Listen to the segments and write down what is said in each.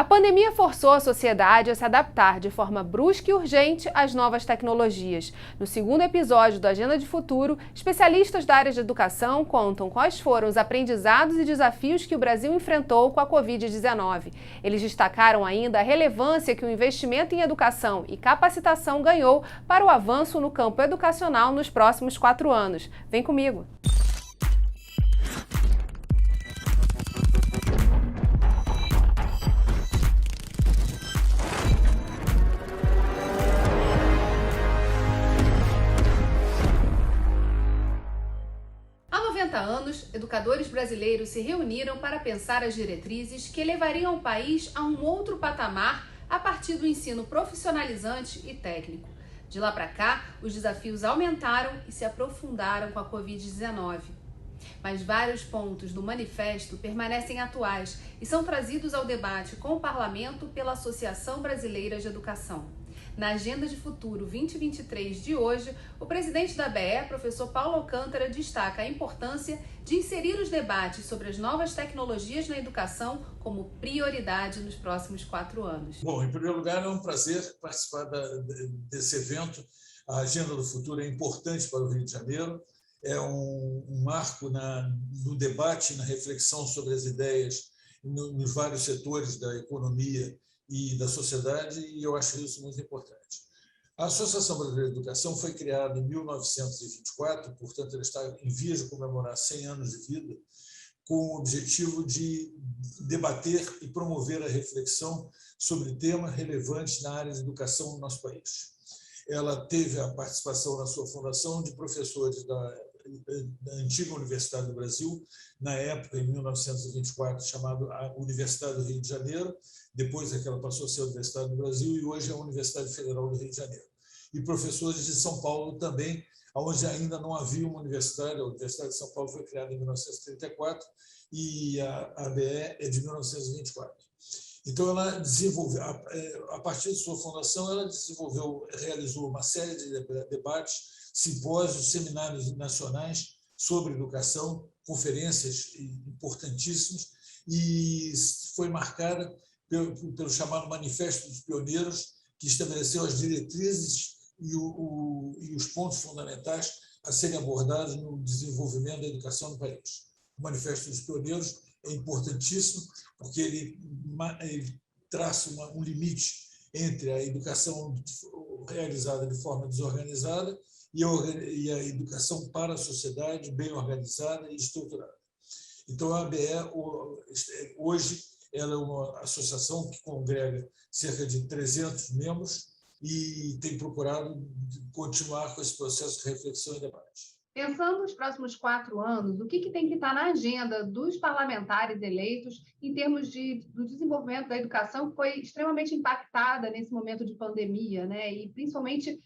A pandemia forçou a sociedade a se adaptar de forma brusca e urgente às novas tecnologias. No segundo episódio do Agenda de Futuro, especialistas da área de educação contam quais foram os aprendizados e desafios que o Brasil enfrentou com a Covid-19. Eles destacaram ainda a relevância que o investimento em educação e capacitação ganhou para o avanço no campo educacional nos próximos 4 anos. Vem comigo! Educadores brasileiros se reuniram para pensar as diretrizes que levariam o país a um outro patamar a partir do ensino profissionalizante e técnico. De lá para cá, os desafios aumentaram e se aprofundaram com a Covid-19. Mas vários pontos do manifesto permanecem atuais e são trazidos ao debate com o Parlamento pela Associação Brasileira de Educação. Na Agenda de Futuro 2023 de hoje, o presidente da ABE, professor Paulo Alcântara, destaca a importância de inserir os debates sobre as novas tecnologias na educação como prioridade nos próximos 4 anos. Bom, em primeiro lugar, é um prazer participar desse evento. A Agenda do Futuro é importante para o Rio de Janeiro, é um marco no debate, na reflexão sobre as ideias nos vários setores da economia e da sociedade, e eu acho isso muito importante. A Associação Brasileira de Educação foi criada em 1924, portanto, ela está em vias de comemorar 100 anos de vida, com o objetivo de debater e promover a reflexão sobre temas relevantes na área de educação no nosso país. Ela teve a participação na sua fundação de professores da antiga Universidade do Brasil, na época, em 1924, chamada Universidade do Rio de Janeiro, depois é que ela passou a ser a Universidade do Brasil, e hoje é a Universidade Federal do Rio de Janeiro. E professores de São Paulo também, onde ainda não havia uma universidade. A Universidade de São Paulo foi criada em 1934 e a ABE é de 1924. Então, ela desenvolveu, a partir de sua fundação, ela realizou uma série de debates, simpósios, seminários nacionais sobre educação, conferências importantíssimas, e foi marcada pelo chamado Manifesto dos Pioneiros, que estabeleceu as diretrizes e os pontos fundamentais a serem abordados no desenvolvimento da educação no país. O Manifesto dos Pioneiros é importantíssimo, porque ele traça um limite entre a educação realizada de forma desorganizada e a educação para a sociedade bem organizada e estruturada. Então, a ABE, hoje, ela é uma associação que congrega cerca de 300 membros e tem procurado continuar com esse processo de reflexão e debate. Pensando nos próximos 4 anos, o que tem que estar na agenda dos parlamentares eleitos em termos do desenvolvimento da educação, que foi extremamente impactada nesse momento de pandemia, né? E principalmente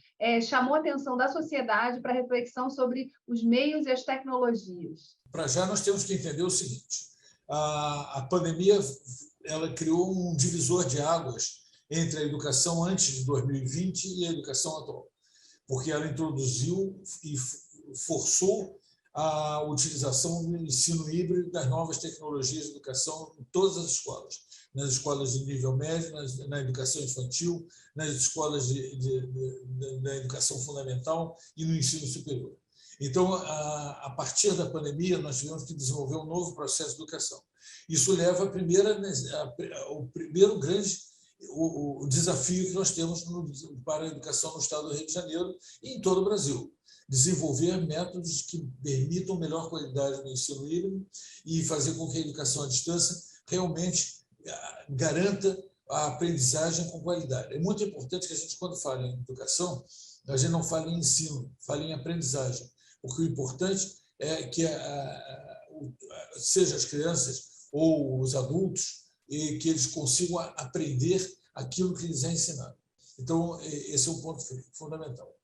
chamou a atenção da sociedade para a reflexão sobre os meios e as tecnologias? Para já, nós temos que entender o seguinte: a pandemia ela criou um divisor de águas entre a educação antes de 2020 e a educação atual, porque ela introduziu e forçou a utilização do ensino híbrido das novas tecnologias de educação em todas as escolas, nas escolas de nível médio, na educação infantil, nas escolas da educação fundamental e no ensino superior. Então, a partir da pandemia, nós tivemos que desenvolver um novo processo de educação. Isso leva ao primeiro grande desafio que nós temos para a educação no estado do Rio de Janeiro e em todo o Brasil: desenvolver métodos que permitam melhor qualidade no ensino híbrido e fazer com que a educação à distância realmente garanta a aprendizagem com qualidade. É muito importante que a gente, quando fala em educação, a gente não fale em ensino, fale em aprendizagem, porque o importante é que seja as crianças ou os adultos, e que eles consigam aprender aquilo que lhes é ensinado. Então, esse é um ponto fundamental.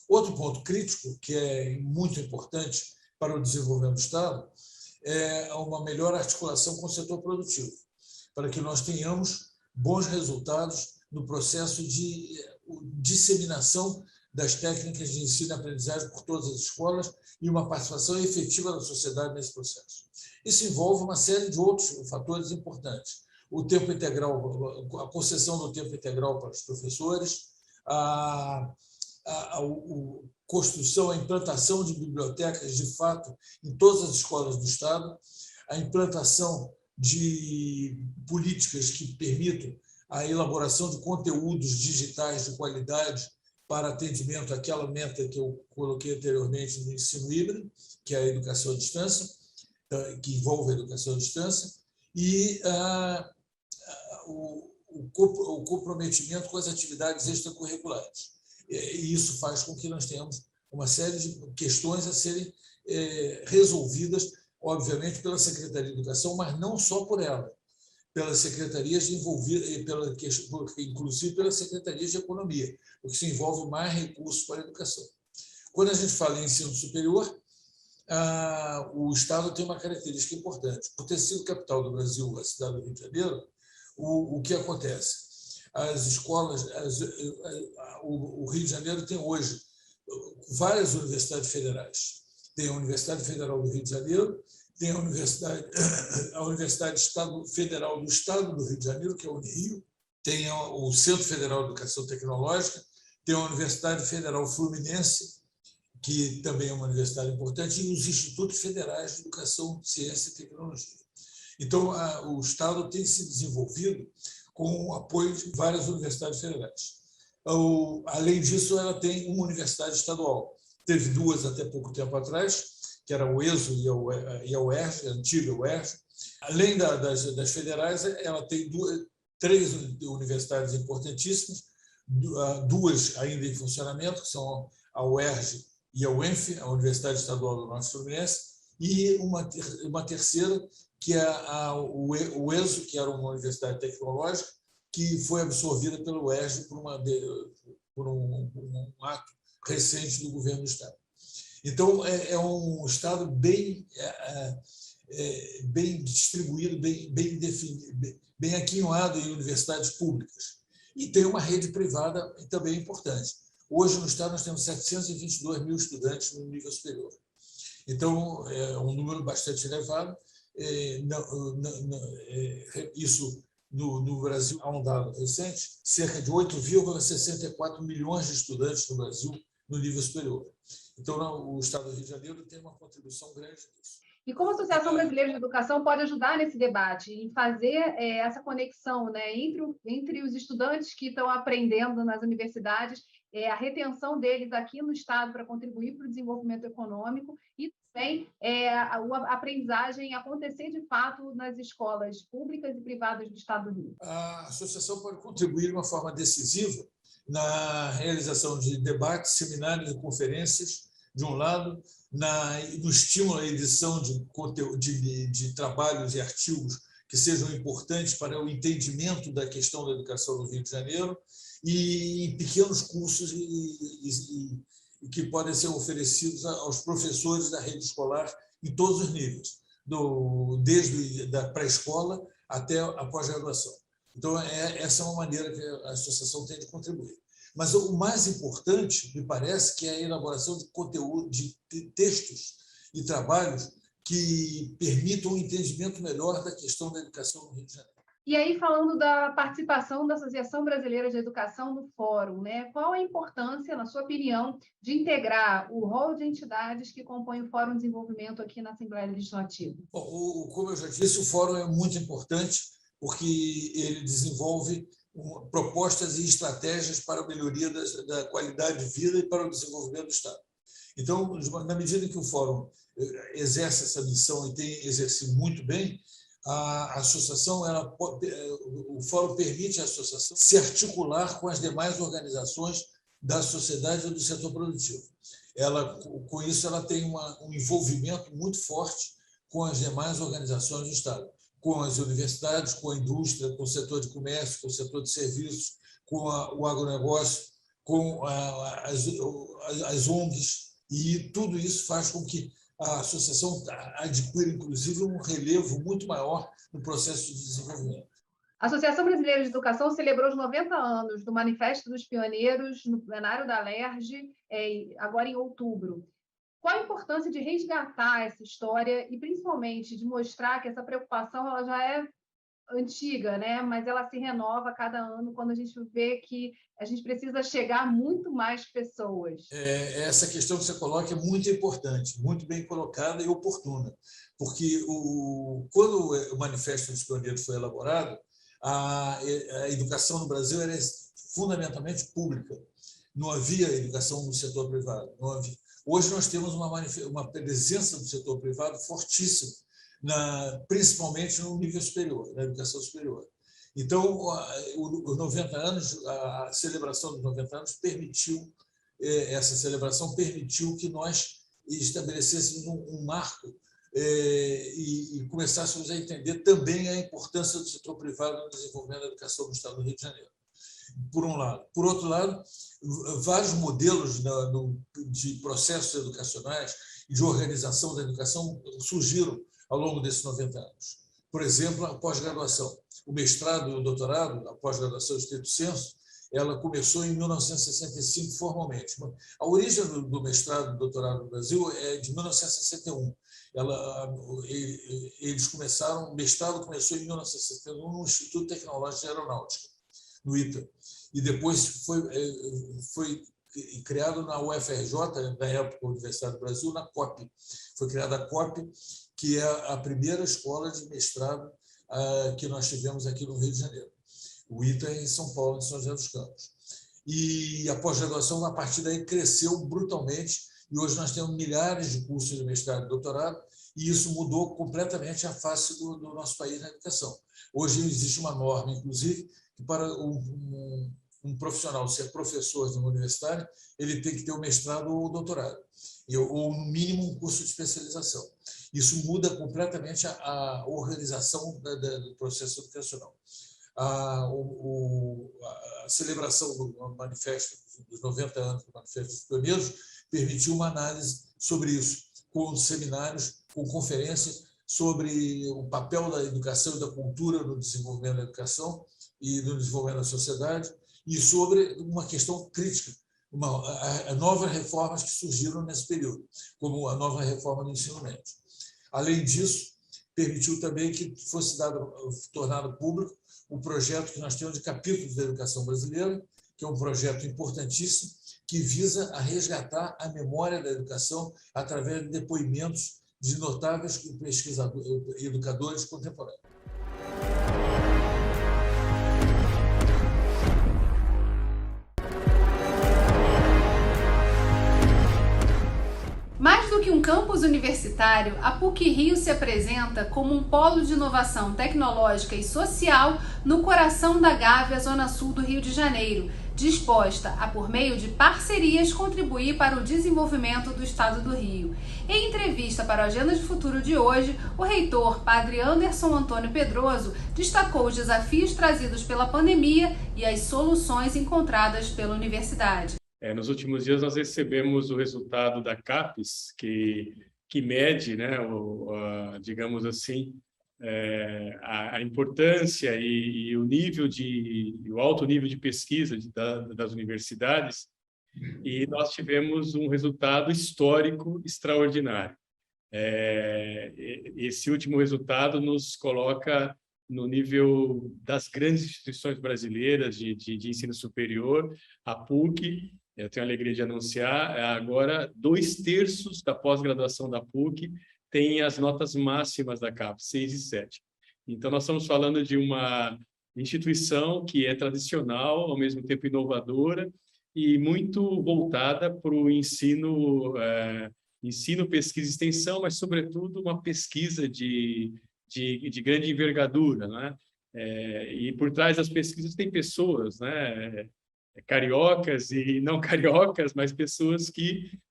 Outro ponto crítico, que é muito importante para o desenvolvimento do Estado, é uma melhor articulação com o setor produtivo, para que nós tenhamos bons resultados no processo de disseminação das técnicas de ensino e aprendizagem por todas as escolas e uma participação efetiva da sociedade nesse processo. Isso envolve uma série de outros fatores importantes. o tempo integral, a concessão do tempo integral para os professores, a construção, a implantação de bibliotecas, de fato, em todas as escolas do Estado, a implantação de políticas que permitam a elaboração de conteúdos digitais de qualidade para atendimento àquela meta que eu coloquei anteriormente no ensino híbrido, que é a educação à distância, que envolve a educação à distância, e o comprometimento com as atividades extracurriculares. E isso faz com que nós tenhamos uma série de questões a serem resolvidas, obviamente, pela Secretaria de Educação, mas não só por ela, pelas secretarias envolvidas, inclusive pelas secretarias de Economia, porque isso envolve mais recursos para a educação. Quando a gente fala em ensino superior, o Estado tem uma característica importante. Por ter sido capital do Brasil, a cidade do Rio de Janeiro, o que acontece? As escolas, o Rio de Janeiro tem hoje várias universidades federais. Tem a Universidade Federal do Rio de Janeiro, tem a Universidade Federal do Estado do Rio de Janeiro, que é a Unirio, tem o Centro Federal de Educação Tecnológica, tem a Universidade Federal Fluminense, que também é uma universidade importante, e os Institutos Federais de Educação, Ciência e Tecnologia. Então, o Estado tem se desenvolvido com o apoio de várias universidades federais. Além disso, ela tem uma universidade estadual. Teve duas até pouco tempo atrás, que era o ESO e a UERJ, a antiga UERJ. Além das federais, ela tem três universidades importantíssimas, duas ainda em funcionamento, que são a UERJ e a UENF, a Universidade Estadual do Norte Fluminense, e uma terceira, que é o ESO, que era uma universidade tecnológica, que foi absorvida pelo UERJ por um ato recente do governo do Estado. Então, é um Estado bem distribuído, bem definido, bem aquinhoado em universidades públicas. E tem uma rede privada também importante. Hoje, no Estado, nós temos 722 mil estudantes no nível superior. Então, é um número bastante elevado. Isso, no Brasil, há um dado recente, cerca de 8,64 milhões de estudantes no Brasil no nível superior. Então, o Estado do Rio de Janeiro tem uma contribuição grande nisso. E como a Associação Brasileira de Educação pode ajudar nesse debate, em fazer essa conexão, né, entre os estudantes que estão aprendendo nas universidades, a retenção deles aqui no Estado para contribuir para o desenvolvimento econômico e também a aprendizagem acontecer de fato nas escolas públicas e privadas do Estado do Rio? A associação pode contribuir de uma forma decisiva na realização de debates, seminários e conferências, de um lado, no estímulo à edição de trabalhos e artigos que sejam importantes para o entendimento da questão da educação no Rio de Janeiro e em pequenos cursos que podem ser oferecidos aos professores da rede escolar em todos os níveis, desde a pré-escola até a pós-graduação. Então, essa é uma maneira que a associação tem de contribuir. Mas o mais importante, me parece, que é a elaboração de conteúdo, de textos e trabalhos que permitam um entendimento melhor da questão da educação no Rio de Janeiro. E aí, falando da participação da Associação Brasileira de Educação no Fórum, né? Qual a importância, na sua opinião, de integrar o rol de entidades que compõem o Fórum de Desenvolvimento aqui na Assembleia Legislativa? Bom, como eu já disse, o Fórum é muito importante porque ele desenvolve propostas e estratégias para a melhoria da qualidade de vida e para o desenvolvimento do Estado. Então, na medida em que o Fórum exerce essa missão e tem exercido muito bem, a associação, o Fórum permite à associação se articular com as demais organizações da sociedade e do setor produtivo. Com isso, ela tem um envolvimento muito forte com as demais organizações do Estado, com as universidades, com a indústria, com o setor de comércio, com o setor de serviços, com o agronegócio, com as ONGs, e tudo isso faz com que a associação adquira, inclusive, um relevo muito maior no processo de desenvolvimento. A Associação Brasileira de Educação celebrou os 90 anos do Manifesto dos Pioneiros no plenário da LERJ, agora em outubro. Qual a importância de resgatar essa história e, principalmente, de mostrar que essa preocupação ela já é antiga, né? Mas ela se renova a cada ano quando a gente vê que a gente precisa chegar a muito mais pessoas. Essa questão que você coloca é muito importante, muito bem colocada e oportuna, porque quando o Manifesto dos Pioneiros foi elaborado, a educação no Brasil era fundamentalmente pública. Não havia educação no setor privado. Não havia. Hoje nós temos uma presença do setor privado fortíssima, principalmente no nível superior, na educação superior. Então, os 90 anos, a celebração dos 90 anos permitiu, essa celebração permitiu que nós estabelecêssemos um marco e começássemos a entender também a importância do setor privado no desenvolvimento da educação no Estado do Rio de Janeiro, por um lado. Por outro lado, vários modelos de processos educacionais e de organização da educação surgiram ao longo desses 90 anos. Por exemplo, a pós-graduação. O mestrado e o doutorado, a pós-graduação estrito sensu, ela começou em 1965 formalmente. A origem do mestrado e do doutorado no Brasil é de 1961. Eles começaram, o mestrado começou em 1961 no Instituto Tecnológico de Aeronáutica, no ITA, e depois foi criado na UFRJ, na época Universidade do Brasil, na COP. Foi criada a COP, que é a primeira escola de mestrado que nós tivemos aqui no Rio de Janeiro. O ITA é em São Paulo, em São José dos Campos. E a pós-graduação, a partir daí, cresceu brutalmente, e hoje nós temos milhares de cursos de mestrado e doutorado, e isso mudou completamente a face do nosso país na educação. Hoje existe uma norma, inclusive, que para um profissional ser professor de uma universidade, ele tem que ter o mestrado ou o doutorado, ou, no mínimo, um curso de especialização. Isso muda completamente a organização do processo educacional. A celebração do Manifesto, dos 90 anos do Manifesto dos Pioneiros, permitiu uma análise sobre isso, com seminários, com conferências sobre o papel da educação e da cultura no desenvolvimento da educação e no desenvolvimento da sociedade, e sobre uma questão crítica, novas reformas que surgiram nesse período, como a nova reforma do ensino médio. Além disso, permitiu também que fosse tornado público o projeto que nós temos de capítulos da educação brasileira, que é um projeto importantíssimo, que visa a resgatar a memória da educação através de depoimentos de notáveis pesquisadores e educadores contemporâneos. Mais do que um campus universitário, a PUC-Rio se apresenta como um polo de inovação tecnológica e social no coração da Gávea, zona sul do Rio de Janeiro, disposta a, por meio de parcerias, contribuir para o desenvolvimento do Estado do Rio. Em entrevista para o Agenda de Futuro de hoje, o reitor, padre Anderson Antônio Pedroso, destacou os desafios trazidos pela pandemia e as soluções encontradas pela universidade. Nos últimos dias nós recebemos o resultado da CAPES, que mede, né, digamos assim, a importância e o alto nível de pesquisa das universidades, e nós tivemos um resultado histórico extraordinário. Esse último resultado nos coloca no nível das grandes instituições brasileiras de ensino superior, a PUC. Eu tenho a alegria de anunciar, agora 2/3 da pós-graduação da PUC tem as notas máximas da CAPES, 6 e 7. Então, nós estamos falando de uma instituição que é tradicional, ao mesmo tempo inovadora, e muito voltada para o ensino, pesquisa e extensão, mas, sobretudo, uma pesquisa de grande envergadura, né? E por trás das pesquisas tem pessoas, né? Cariocas e não cariocas, mas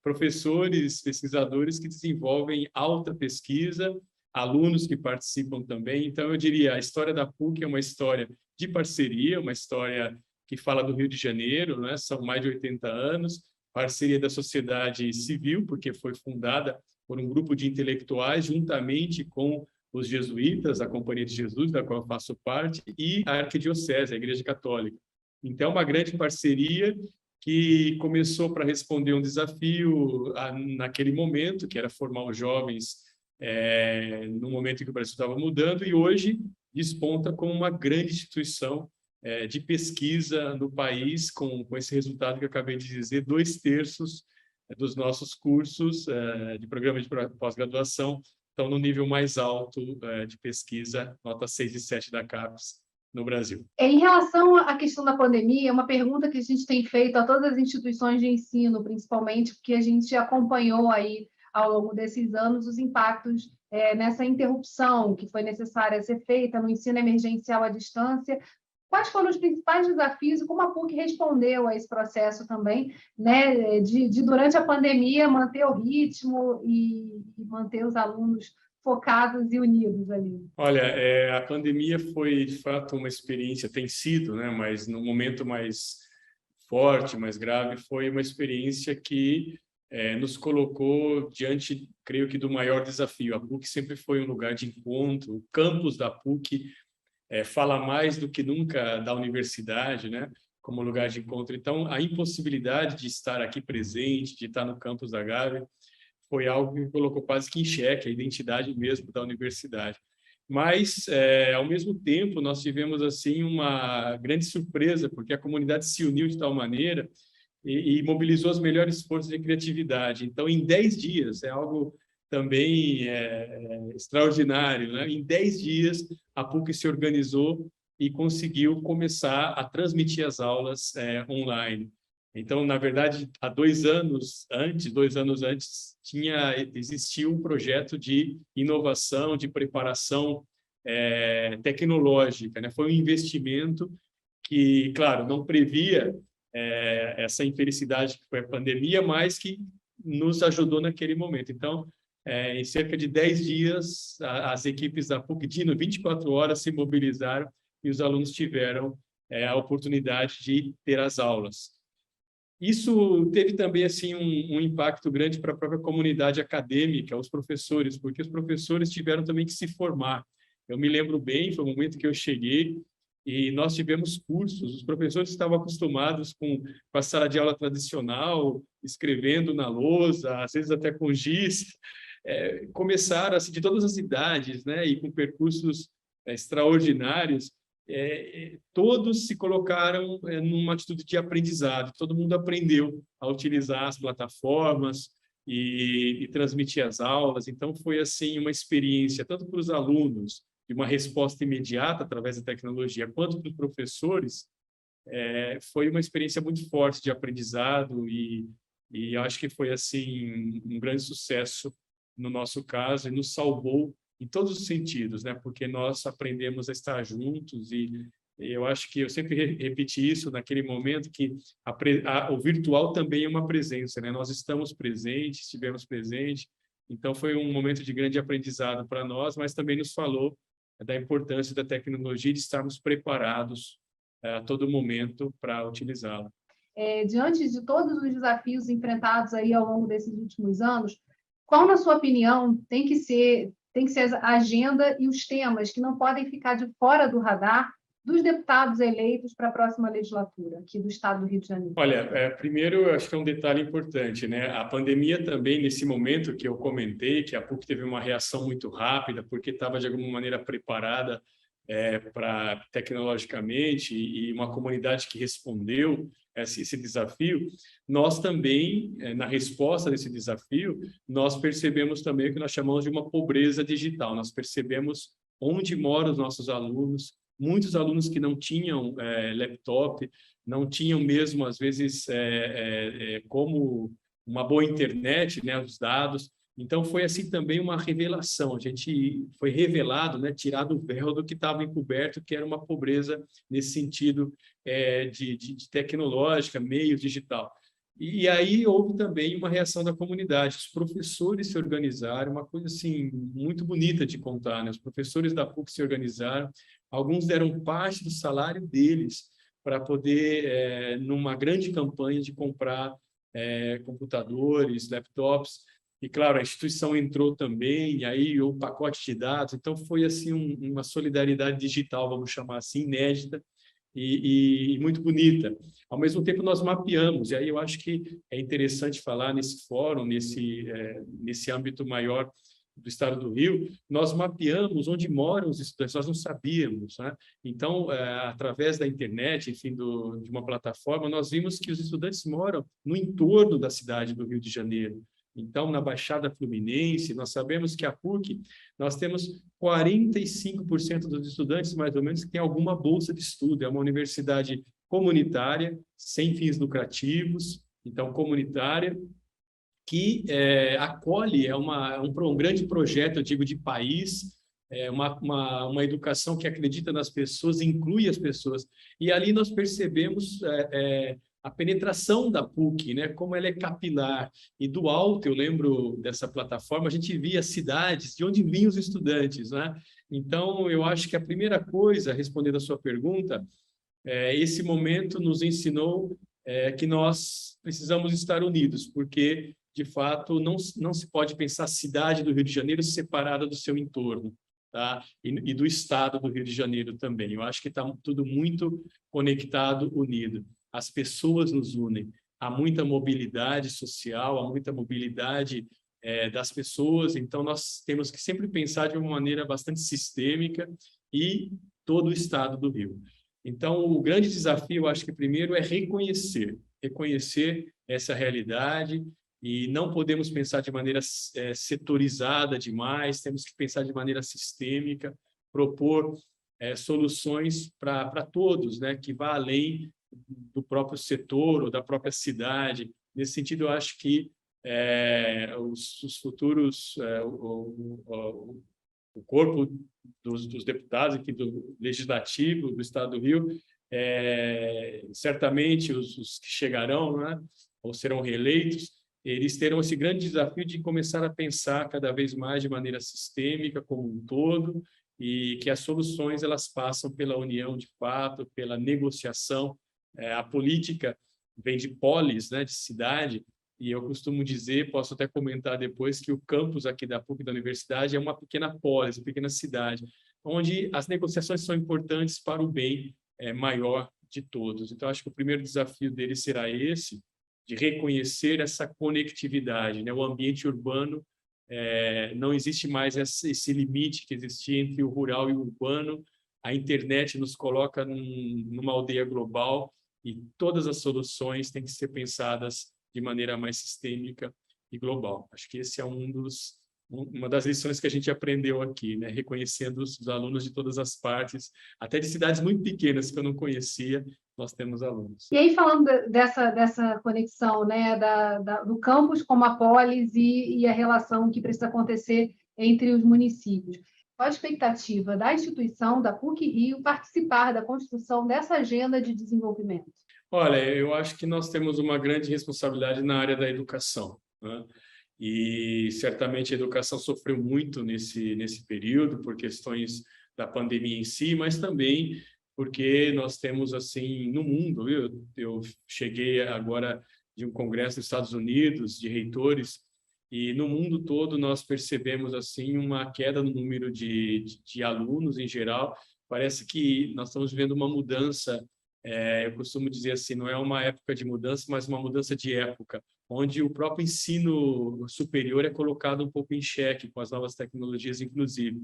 professores, pesquisadores que desenvolvem alta pesquisa, alunos que participam também. Então, eu diria, a história da PUC é uma história de parceria, uma história que fala do Rio de Janeiro, né? São mais de 80 anos, parceria da sociedade civil, porque foi fundada por um grupo de intelectuais, juntamente com os jesuítas, a Companhia de Jesus, da qual eu faço parte, e a Arquidiocese, a Igreja Católica. Então, é uma grande parceria que começou para responder um desafio naquele momento, que era formar os jovens no momento em que o Brasil estava mudando, e hoje desponta como uma grande instituição de pesquisa no país, com esse resultado que eu acabei de dizer: 2/3 dos nossos cursos de programa de pós-graduação estão no nível mais alto de pesquisa, nota 6 e 7 da CAPES, no Brasil. Em relação à questão da pandemia, uma pergunta que a gente tem feito a todas as instituições de ensino, principalmente, porque a gente acompanhou aí, ao longo desses anos, os impactos nessa interrupção que foi necessária ser feita no ensino emergencial à distância. Quais foram os principais desafios e como a PUC respondeu a esse processo também, né, de durante a pandemia, manter o ritmo e manter os alunos focados e unidos ali? Olha, a pandemia foi, de fato, uma experiência, tem sido, né, mas no momento mais forte, mais grave, foi uma experiência que nos colocou diante, creio que, do maior desafio. A PUC sempre foi um lugar de encontro, o campus da PUC fala mais do que nunca da universidade, né, como lugar de encontro. Então, a impossibilidade de estar aqui presente, de estar no campus da Gávea, foi algo que colocou quase que em xeque a identidade mesmo da universidade. Mas, ao mesmo tempo, nós tivemos assim uma grande surpresa, porque a comunidade se uniu de tal maneira e mobilizou as melhores forças de criatividade. Então, em 10 dias, é algo também extraordinário, né? Em 10 dias, a PUC se organizou e conseguiu começar a transmitir as aulas online. Então, na verdade, há 2 anos antes, existia um projeto de inovação, de preparação tecnológica, né? Foi um investimento que, claro, não previa essa infelicidade que foi a pandemia, mas que nos ajudou naquele momento. Então, em cerca de 10 dias, as equipes da PUC, 24 horas, se mobilizaram e os alunos tiveram a oportunidade de ter as aulas. Isso teve também assim um impacto grande para a própria comunidade acadêmica, os professores, porque os professores tiveram também que se formar. Eu me lembro bem, foi o momento que eu cheguei e nós tivemos cursos. Os professores estavam acostumados com a sala de aula tradicional, escrevendo na lousa, às vezes até com giz. Começaram assim, de todas as idades, né, e com percursos extraordinários. Todos se colocaram numa atitude de aprendizado. Todo mundo aprendeu a utilizar as plataformas e transmitir as aulas. Então, foi assim uma experiência, tanto para os alunos, de uma resposta imediata através da tecnologia, quanto para os professores, foi uma experiência muito forte de aprendizado e acho que foi assim um grande sucesso no nosso caso e nos salvou em todos os sentidos, né? Porque nós aprendemos a estar juntos e eu acho que eu sempre repeti isso naquele momento, que o virtual também é uma presença, né? Nós estamos presentes, estivemos presentes, então foi um momento de grande aprendizado para nós, mas também nos falou da importância da tecnologia e de estarmos preparados a todo momento para utilizá-la. Diante de todos os desafios enfrentados aí ao longo desses últimos anos, qual, na sua opinião, tem que ser a agenda e os temas que não podem ficar de fora do radar dos deputados eleitos para a próxima legislatura aqui do Estado do Rio de Janeiro? Olha, primeiro, eu acho que é um detalhe importante, né? A pandemia também, nesse momento que eu comentei, que a PUC teve uma reação muito rápida, porque estava, de alguma maneira, preparada tecnologicamente e uma comunidade que respondeu esse desafio, nós também, na resposta desse desafio, nós percebemos também o que nós chamamos de uma pobreza digital. Nós percebemos onde moram os nossos alunos, muitos alunos que não tinham laptop, não tinham mesmo, às vezes, como uma boa internet, né, os dados. Então, foi assim também uma revelação. A gente foi revelado, né, tirado o véu do que estava encoberto, que era uma pobreza nesse sentido de tecnológica, meio digital. E aí houve também uma reação da comunidade. Os professores se organizaram, uma coisa assim muito bonita de contar, né? Os professores da PUC se organizaram, alguns deram parte do salário deles para poder, numa grande campanha de comprar computadores, laptops. E, claro, a instituição entrou também, e aí o pacote de dados. Então, foi assim uma solidariedade digital, vamos chamar assim, inédita e muito bonita. Ao mesmo tempo, nós mapeamos, e aí eu acho que é interessante falar nesse fórum, nesse âmbito maior do estado do Rio, nós mapeamos onde moram os estudantes, nós não sabíamos, né? Então, através da internet, enfim, de uma plataforma, nós vimos que os estudantes moram no entorno da cidade do Rio de Janeiro. Então, na Baixada Fluminense, nós sabemos que a PUC, nós temos 45% dos estudantes, mais ou menos, que tem alguma bolsa de estudo. É uma universidade comunitária, sem fins lucrativos, então comunitária, que acolhe, um grande projeto, eu digo, de país, uma educação que acredita nas pessoas, inclui as pessoas. E ali nós percebemos a penetração da PUC, né? Como ela é capilar. E do alto, eu lembro dessa plataforma, a gente via cidades de onde vinham os estudantes, né? Então, eu acho que a primeira coisa, respondendo a sua pergunta, esse momento nos ensinou que nós precisamos estar unidos, porque, de fato, não se pode pensar a cidade do Rio de Janeiro separada do seu entorno, tá? E do estado do Rio de Janeiro também. Eu acho que está tudo muito conectado, unido. As pessoas nos unem. Há muita mobilidade social, há muita mobilidade das pessoas, então nós temos que sempre pensar de uma maneira bastante sistêmica e todo o estado do Rio. Então, o grande desafio, eu acho que primeiro é reconhecer essa realidade, e não podemos pensar de maneira setorizada demais, temos que pensar de maneira sistêmica, propor soluções para todos, né, que vá além do próprio setor ou da própria cidade. Nesse sentido, eu acho que os futuros, o corpo dos deputados aqui do Legislativo do Estado do Rio, certamente os que chegarão, né, ou serão reeleitos, eles terão esse grande desafio de começar a pensar cada vez mais de maneira sistêmica, como um todo, e que as soluções elas passam pela união de fato, pela negociação. A política vem de polis, né, de cidade, e eu costumo dizer, posso até comentar depois, que o campus aqui da PUC, da universidade, é uma pequena polis, uma pequena cidade, onde as negociações são importantes para o bem maior de todos. Então, acho que o primeiro desafio dele será esse, de reconhecer essa conectividade, né? O ambiente urbano, não existe mais esse limite que existia entre o rural e o urbano. A internet nos coloca numa aldeia global e todas as soluções têm que ser pensadas de maneira mais sistêmica e global. Acho que esse é uma das lições que a gente aprendeu aqui, né? Reconhecendo os alunos de todas as partes, até de cidades muito pequenas que eu não conhecia, nós temos alunos. E aí, falando dessa conexão, né, do campus como a polis e a relação que precisa acontecer entre os municípios, qual a expectativa da instituição, da PUC-Rio, participar da construção dessa agenda de desenvolvimento? Olha, eu acho que nós temos uma grande responsabilidade na área da educação, né? E certamente a educação sofreu muito nesse período por questões da pandemia em si, mas também porque nós temos, assim, no mundo, eu cheguei agora de um congresso dos Estados Unidos, de reitores, e no mundo todo nós percebemos, assim, uma queda no número de alunos em geral. Parece que nós estamos vivendo uma mudança, eu costumo dizer assim, não é uma época de mudança, mas uma mudança de época, onde o próprio ensino superior é colocado um pouco em xeque com as novas tecnologias, inclusive.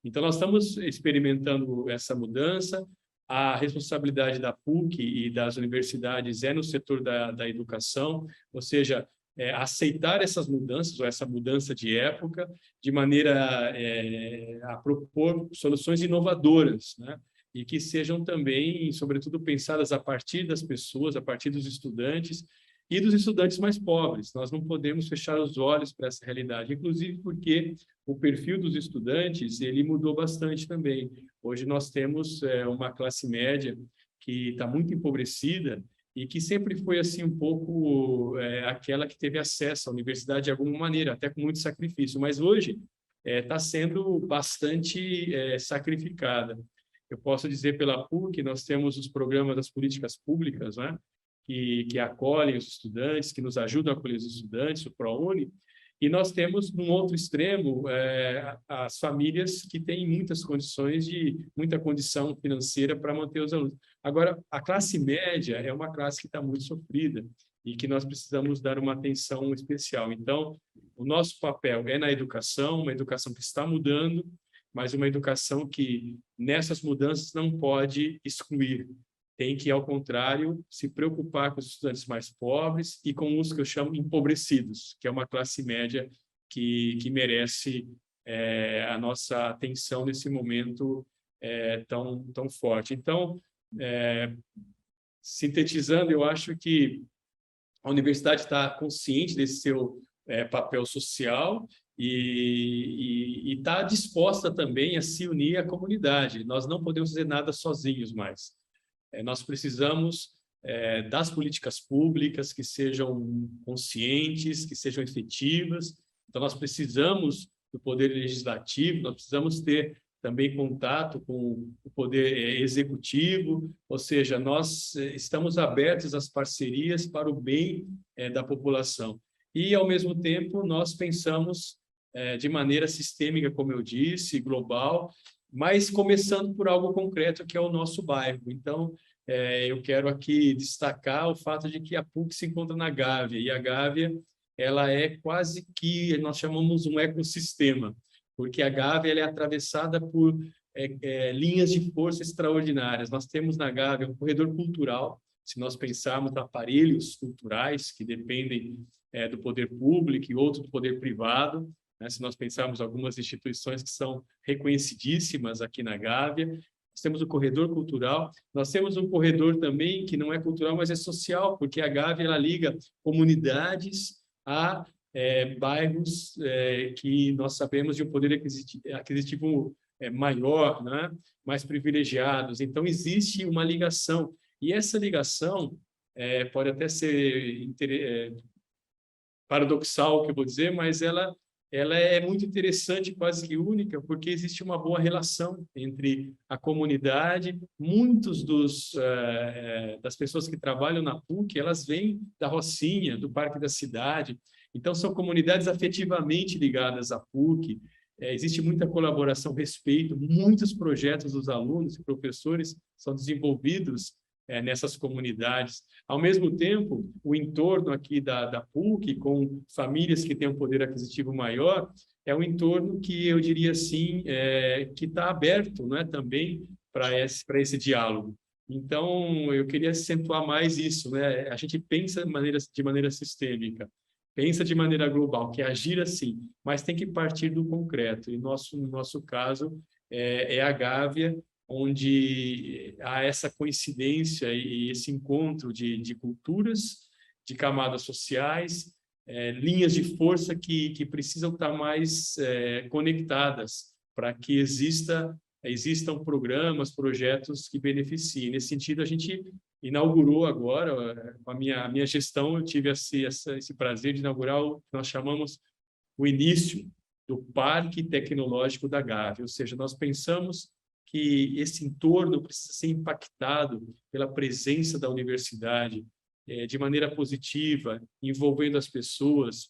Então, nós estamos experimentando essa mudança. A responsabilidade da PUC e das universidades é no setor da educação, ou seja, aceitar essas mudanças, ou essa mudança de época, de maneira a propor soluções inovadoras, né? E que sejam também, sobretudo, pensadas a partir das pessoas, a partir dos estudantes e dos estudantes mais pobres. Nós não podemos fechar os olhos para essa realidade, inclusive porque o perfil dos estudantes ele mudou bastante também. Hoje nós temos uma classe média que está muito empobrecida e que sempre foi assim um pouco aquela que teve acesso à universidade de alguma maneira, até com muito sacrifício, mas hoje está sendo bastante sacrificada. Eu posso dizer pela PUC, nós temos os programas das políticas públicas, né, que acolhem os estudantes, que nos ajudam a acolher os estudantes, o ProUni, e nós temos, num outro extremo, as famílias que têm muita condição financeira para manter os alunos. Agora, a classe média é uma classe que está muito sofrida e que nós precisamos dar uma atenção especial. Então, o nosso papel é na educação, uma educação que está mudando, mas uma educação que, nessas mudanças, não pode excluir. Tem que, ao contrário, se preocupar com os estudantes mais pobres e com os que eu chamo empobrecidos, que é uma classe média que merece a nossa atenção nesse momento tão forte. Então, sintetizando, eu acho que a universidade está consciente desse seu papel social e está disposta também a se unir à comunidade. Nós não podemos fazer nada sozinhos mais. Nós precisamos das políticas públicas que sejam conscientes, que sejam efetivas. Então, nós precisamos do poder legislativo, nós precisamos ter também contato com o poder executivo, ou seja, nós estamos abertos às parcerias para o bem da população. E, ao mesmo tempo, nós pensamos de maneira sistêmica, como eu disse, global, mas começando por algo concreto, que é o nosso bairro. Então, eu quero aqui destacar o fato de que a PUC se encontra na Gávea, e a Gávea ela é quase que, nós chamamos um ecossistema, porque a Gávea ela é atravessada por linhas de força extraordinárias. Nós temos na Gávea um corredor cultural, se nós pensarmos aparelhos culturais que dependem do poder público e outros do poder privado, né? Se nós pensarmos algumas instituições que são reconhecidíssimas aqui na Gávea, nós temos o corredor cultural, nós temos um corredor também que não é cultural, mas é social, porque a Gávea ela liga comunidades a bairros que nós sabemos de um poder aquisitivo maior, né? Mais privilegiados. Então, existe uma ligação. E essa ligação pode até ser paradoxal, o que eu vou dizer, mas ela é muito interessante, quase que única, porque existe uma boa relação entre a comunidade. Muitos das pessoas que trabalham na PUC, elas vêm da Rocinha, do Parque da Cidade. Então, são comunidades afetivamente ligadas à PUC. Existe muita colaboração, respeito, muitos projetos dos alunos e professores são desenvolvidos nessas comunidades. Ao mesmo tempo, o entorno aqui da PUC, com famílias que têm um poder aquisitivo maior, é um entorno que eu diria assim, que está aberto, né, também para esse diálogo. Então, eu queria acentuar mais isso, né? A gente pensa de maneira sistêmica, pensa de maneira global, que agir assim, mas tem que partir do concreto. E no nosso caso, é a Gávea, onde há essa coincidência e esse encontro de culturas, de camadas sociais, linhas de força que precisam estar mais conectadas para que existam programas, projetos que beneficiem. Nesse sentido, a gente inaugurou agora, com a minha gestão, eu tive esse prazer de inaugurar o que nós chamamos o início do Parque Tecnológico da Gávea, ou seja, nós pensamos que esse entorno precisa ser impactado pela presença da universidade de maneira positiva, envolvendo as pessoas,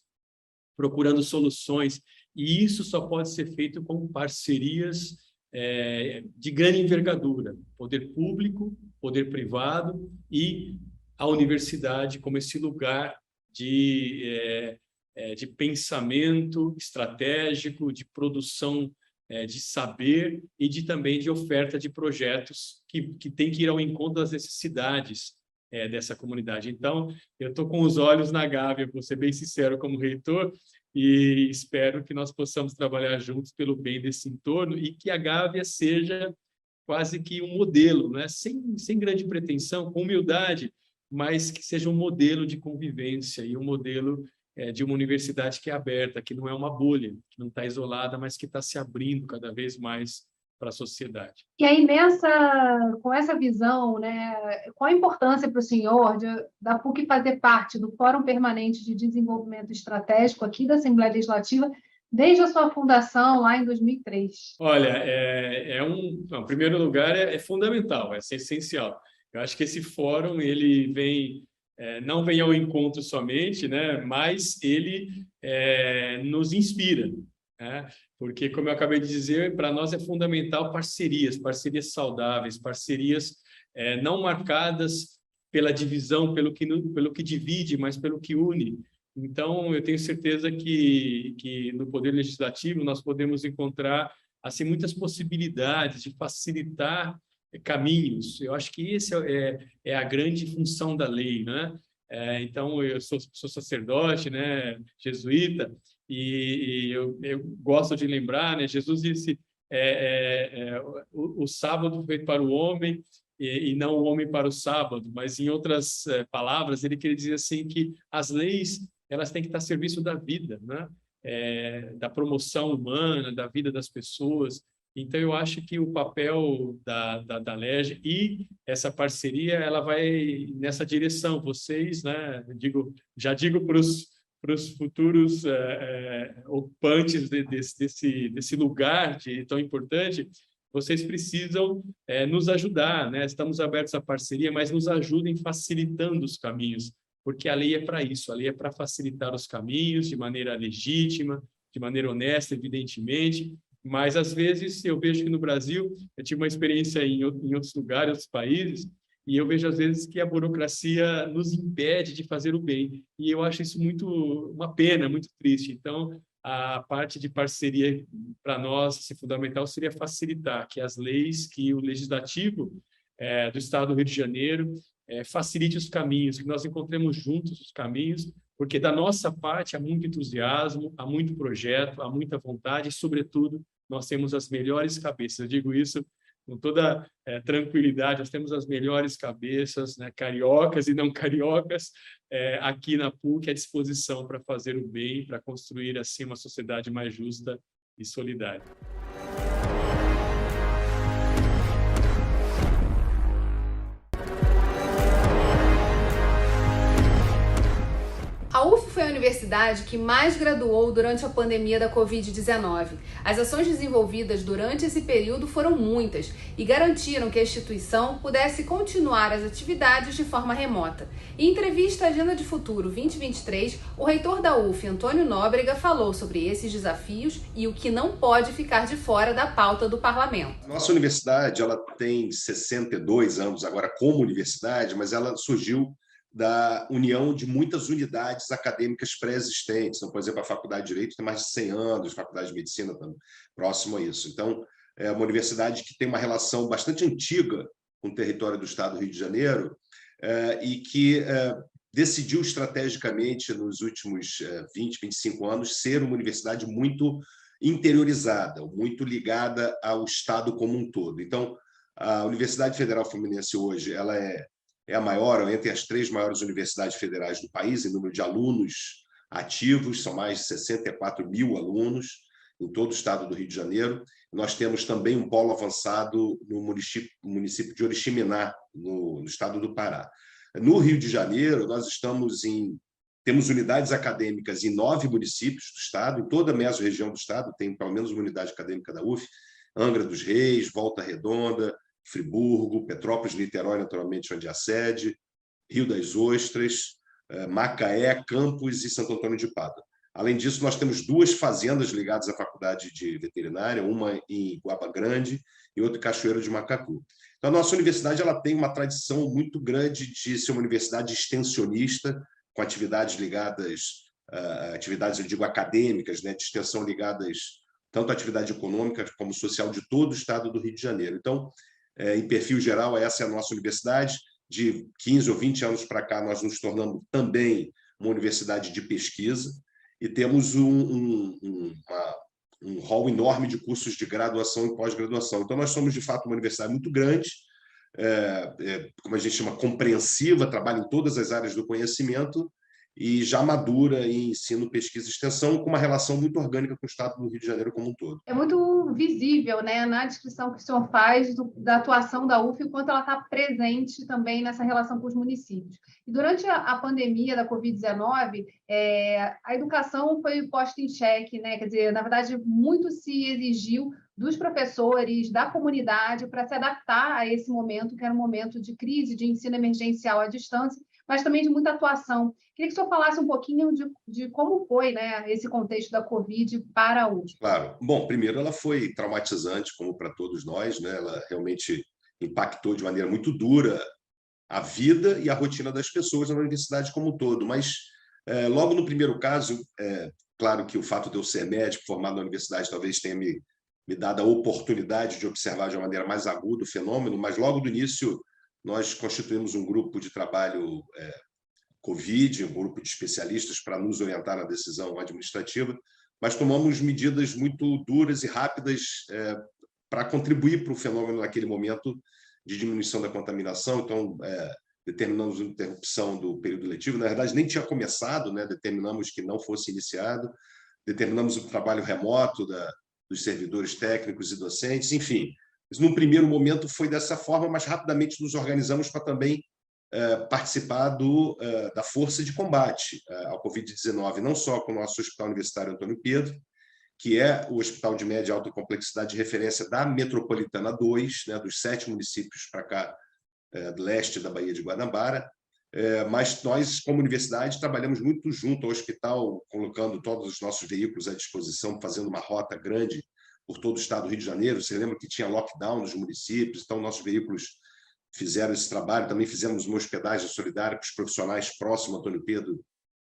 procurando soluções, e isso só pode ser feito com parcerias de grande envergadura, poder público, poder privado e a universidade como esse lugar de pensamento estratégico, de produção de saber e também de oferta de projetos que tem que ir ao encontro das necessidades dessa comunidade. Então, eu estou com os olhos na Gávea, vou ser bem sincero como reitor, e espero que nós possamos trabalhar juntos pelo bem desse entorno e que a Gávea seja quase que um modelo, né? Sem grande pretensão, com humildade, mas que seja um modelo de convivência e um modelo de uma universidade que é aberta, que não é uma bolha, que não está isolada, mas que está se abrindo cada vez mais para a sociedade. E aí, com essa visão, né, qual a importância para o senhor da PUC fazer parte do Fórum Permanente de Desenvolvimento Estratégico aqui da Assembleia Legislativa, desde a sua fundação, lá em 2003? Olha, em primeiro lugar, é fundamental, é essencial. Eu acho que esse fórum ele não vem ao encontro somente, né, mas ele nos inspira, né? Porque, como eu acabei de dizer, para nós é fundamental parcerias saudáveis, parcerias não marcadas pela divisão, pelo que divide, mas pelo que une. Então, eu tenho certeza que no Poder Legislativo nós podemos encontrar assim, muitas possibilidades de facilitar caminhos. Eu acho que esse é a grande função da lei, né? Então, eu sou sacerdote, né, jesuíta, e eu gosto de lembrar, né, Jesus disse, o sábado feito para o homem e não o homem para o sábado, mas em outras palavras, ele queria dizer assim que as leis elas têm que estar a serviço da vida, né? Da promoção humana, da vida das pessoas. Então, eu acho que o papel da LERJ e essa parceria, ela vai nessa direção. Vocês, né, já digo para os futuros ocupantes desse lugar tão importante, vocês precisam nos ajudar, né? Estamos abertos à parceria, mas nos ajudem facilitando os caminhos, porque a lei é para isso, a lei é para facilitar os caminhos de maneira legítima, de maneira honesta, evidentemente, mas às vezes eu vejo que no Brasil, eu tive uma experiência em outros lugares, outros países, e eu vejo às vezes que a burocracia nos impede de fazer o bem, e eu acho isso uma pena, muito triste. Então, a parte de parceria para nós, assim, fundamental, seria facilitar que as leis, que o legislativo do Estado do Rio de Janeiro facilite os caminhos, que nós encontremos juntos os caminhos, porque da nossa parte há muito entusiasmo, há muito projeto, há muita vontade e, sobretudo, nós temos as melhores cabeças. Eu digo isso com toda tranquilidade, nós temos as melhores cabeças, né, cariocas e não cariocas, aqui na PUC à disposição para fazer o bem, para construir assim uma sociedade mais justa e solidária. A UF foi a universidade que mais graduou durante a pandemia da Covid-19. As ações desenvolvidas durante esse período foram muitas e garantiram que a instituição pudesse continuar as atividades de forma remota. Em entrevista à Agenda de Futuro 2023, o reitor da UF, Antônio Nóbrega, falou sobre esses desafios e o que não pode ficar de fora da pauta do parlamento. Nossa universidade ela tem 62 anos agora como universidade, mas ela surgiu da união de muitas unidades acadêmicas pré-existentes. Então, por exemplo, a Faculdade de Direito tem mais de 100 anos, a Faculdade de Medicina também, próximo a isso. Então, é uma universidade que tem uma relação bastante antiga com o território do Estado do Rio de Janeiro e que decidiu estrategicamente, nos últimos 20, 25 anos, ser uma universidade muito interiorizada, muito ligada ao Estado como um todo. Então, a Universidade Federal Fluminense hoje ela é a maior, entre as 3 maiores universidades federais do país, em número de alunos ativos, são mais de 64 mil alunos em todo o estado do Rio de Janeiro. Nós temos também um polo avançado no município de Oriximiná, no estado do Pará. No Rio de Janeiro, nós temos unidades acadêmicas em 9 municípios do estado, em toda a mesorregião do estado, tem pelo menos uma unidade acadêmica da UF, Angra dos Reis, Volta Redonda, Friburgo, Petrópolis, Niterói, naturalmente, onde há sede, Rio das Ostras, Macaé, Campos e Santo Antônio de Pádua. Além disso, nós temos 2 fazendas ligadas à Faculdade de Veterinária, uma em Guaba Grande e outra em Cachoeiro de Macacu. Então, a nossa universidade ela tem uma tradição muito grande de ser uma universidade extensionista, com atividades ligadas, eu digo, acadêmicas, né, de extensão ligadas tanto à atividade econômica como social de todo o estado do Rio de Janeiro. Então, em perfil geral, essa é a nossa universidade. De 15 ou 20 anos para cá, nós nos tornamos também uma universidade de pesquisa e temos um rol enorme de cursos de graduação e pós-graduação. Então, nós somos, de fato, uma universidade muito grande, como a gente chama, compreensiva, trabalha em todas as áreas do conhecimento e já madura em ensino, pesquisa e extensão, com uma relação muito orgânica com o estado do Rio de Janeiro como um todo. É muito visível, né, na descrição que o senhor faz da atuação da UF, o quanto ela está presente também nessa relação com os municípios. E durante a pandemia da Covid-19, a educação foi posta em xeque, né? Quer dizer, na verdade, muito se exigiu dos professores, da comunidade, para se adaptar a esse momento, que era um momento de crise, de ensino emergencial à distância, mas também de muita atuação. Queria que o senhor falasse um pouquinho de como foi, né, esse contexto da Covid para a UF. Claro. Bom, primeiro, ela foi traumatizante, como para todos nós, né? Ela realmente impactou de maneira muito dura a vida e a rotina das pessoas na universidade como um todo, mas Logo no primeiro caso, claro que o fato de eu ser médico, formado na universidade, talvez tenha me dado a oportunidade de observar de uma maneira mais aguda o fenômeno, mas logo do início nós constituímos um grupo de trabalho Covid, um grupo de especialistas para nos orientar na decisão administrativa, mas tomamos medidas muito duras e rápidas para contribuir para o fenômeno naquele momento de diminuição da contaminação. Então, determinamos a interrupção do período letivo. Na verdade, nem tinha começado, né? Determinamos que não fosse iniciado, determinamos o trabalho remoto dos servidores técnicos e docentes, enfim. No primeiro momento foi dessa forma, mas rapidamente nos organizamos para também participar da força de combate ao Covid-19, não só com o nosso Hospital Universitário Antônio Pedro, que é o hospital de média e alta complexidade de referência da Metropolitana 2, né, dos 7 municípios para cá, do leste da Baía de Guanabara, mas nós, como universidade, trabalhamos muito junto ao hospital, colocando todos os nossos veículos à disposição, fazendo uma rota grande por todo o estado do Rio de Janeiro. Você lembra que tinha lockdown nos municípios, então nossos veículos fizeram esse trabalho. Também fizemos uma hospedagem solidária para os profissionais próximos a Antônio Pedro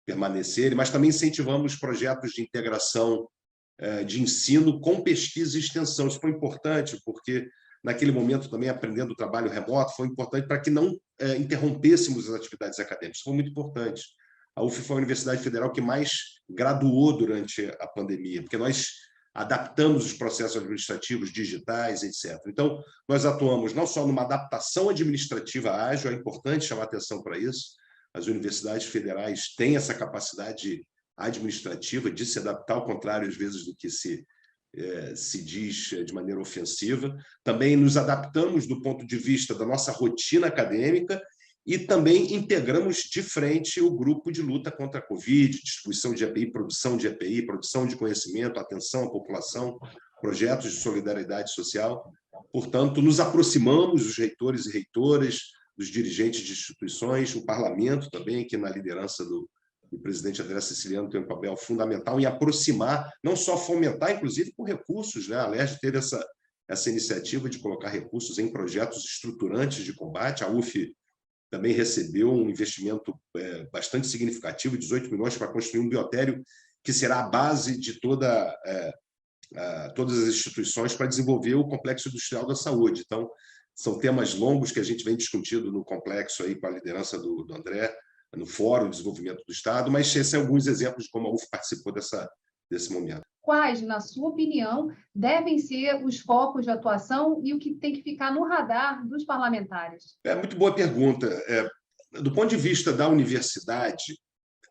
permanecerem, mas também incentivamos projetos de integração de ensino com pesquisa e extensão. Isso foi importante, porque naquele momento também aprendendo o trabalho remoto foi importante para que não interrompêssemos as atividades acadêmicas. Isso foi muito importante. A UF foi a Universidade Federal que mais graduou durante a pandemia, porque nós adaptamos os processos administrativos, digitais, etc. Então, nós atuamos não só numa adaptação administrativa ágil, é importante chamar atenção para isso. As universidades federais têm essa capacidade administrativa de se adaptar, ao contrário, às vezes, do que se diz de maneira ofensiva. Também nos adaptamos do ponto de vista da nossa rotina acadêmica e também integramos de frente o grupo de luta contra a Covid, distribuição de EPI, produção de conhecimento, atenção à população, projetos de solidariedade social. Portanto, nos aproximamos dos reitores e reitoras, dos dirigentes de instituições, o parlamento também, que na liderança do presidente André Siciliano tem um papel fundamental em aproximar, não só fomentar, inclusive com recursos, né? A LERJ teve essa iniciativa de colocar recursos em projetos estruturantes de combate. A UF também recebeu um investimento bastante significativo, 18 milhões, para construir um biotério que será a base de todas as instituições para desenvolver o Complexo Industrial da Saúde. Então, são temas longos que a gente vem discutindo no complexo aí com a liderança do André, no Fórum de Desenvolvimento do Estado, mas esses são alguns exemplos de como a UF participou desse momento. Quais, na sua opinião, devem ser os focos de atuação e o que tem que ficar no radar dos parlamentares? Muito boa pergunta. Do ponto de vista da universidade,